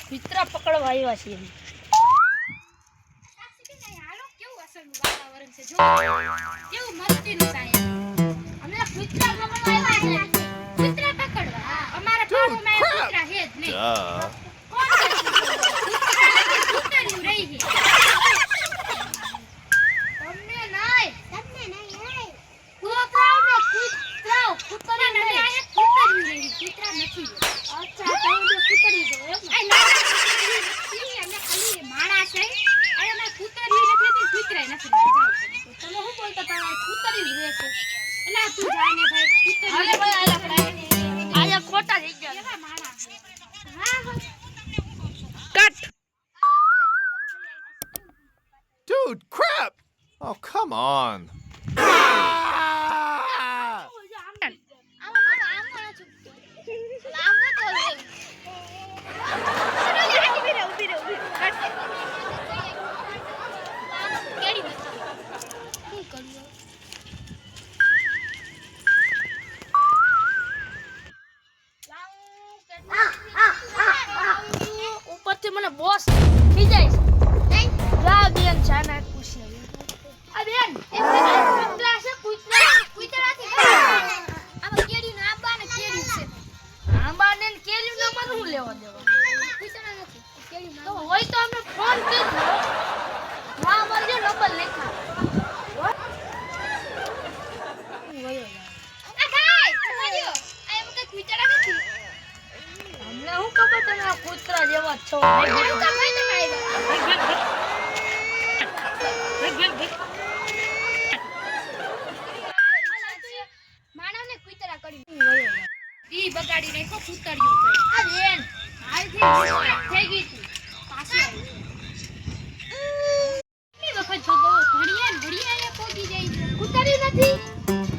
કૂતરા પકડવા આવ્યા છીએ. હાલો કેવું અસલનું વાતાવરણ છે જો કેવું મસ્તીનું થાય. અમે કૂતરા પકડવા આવ્યા છે. કૂતરા પકડવા અમારા ફાર્મમાં કૂતરા છે જ નહીં. કોણ કૂતરા રહી છે. તમને નહીં કૂતરા નથી આ કૂતરી રહી કૂતરા નથી. અચ્છા તમે કૂતરી જો એમ અમે ખાલી માણસ છે અને અમે કૂતરી નથી ને કૂતરાય નથી જાવ. તમે શું બોલતા હતા કૂતરી જ રહેશે. એલા તું જાને ભાઈ કૂતરી અરે ભાઈ આલા પડાય આયા ખોટા થઈ ગયા. કેવા માણસ હા Cut! Dude, crap! Oh, come on. ઉપરથી મને બોસ ખીજાય છે. નહીં જા બેન જાના પૂછી આ બેન એ કૂતરા છે કૂતરાથી આમાં કેડીનો આંબા ને કેડી છે. આંબા ને કેરીનો મને શું લેવા દેવા. કૂતરા નથી કેડી તો હોય તો અમે ફોન કરી દો. હા અમારે જો નંબર લખા. આ ખાય સમજો આ એમ કે કૂતરા નથી. અમને શું ખબર તમે આ કૂતરા જેવા જ છો. આવું કામ હોય તમારે માનવને કૂતરા કરી ઈ બગાડી નાખો કૂતરિયું થઈ. આ બેન હાલથી થઈ ગઈ તું પાછી આવી. કેટલી વખત જગો ઘડિયા પોગી જાય છે. કૂતરી નથી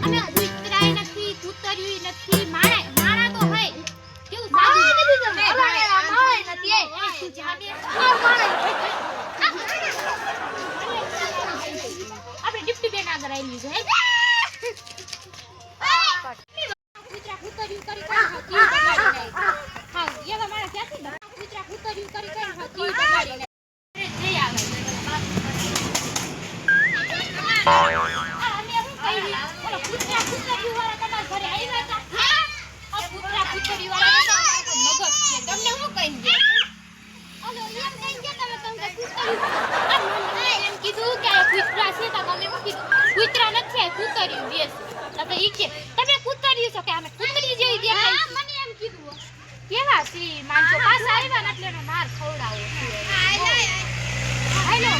અને કૂતરાય નથી કૂતરિયું નથી માણા તો હય કેવું સાદું નથી તમે માય નથી એ તું જાને આપણે ડિપ્ટી બેન આગળ આવેલી છે કૂતરા કૂતરિયું કરી ખાતી હા એવા મારા ક્યાંથી કૂતરા કૂતરિયું કરી ખાતી બગાડી જઈ આવે કૂતરા નથી કૂતરિયું બેસ તમે ઈ કે તમે કૂતરિયું છો કે અમે કૂતરી જેવી દેખાય મને એમ કીધું કેવા સી માનજો પાછા આવ્યા ને એટલે એનો માર ખવડાવો હાલો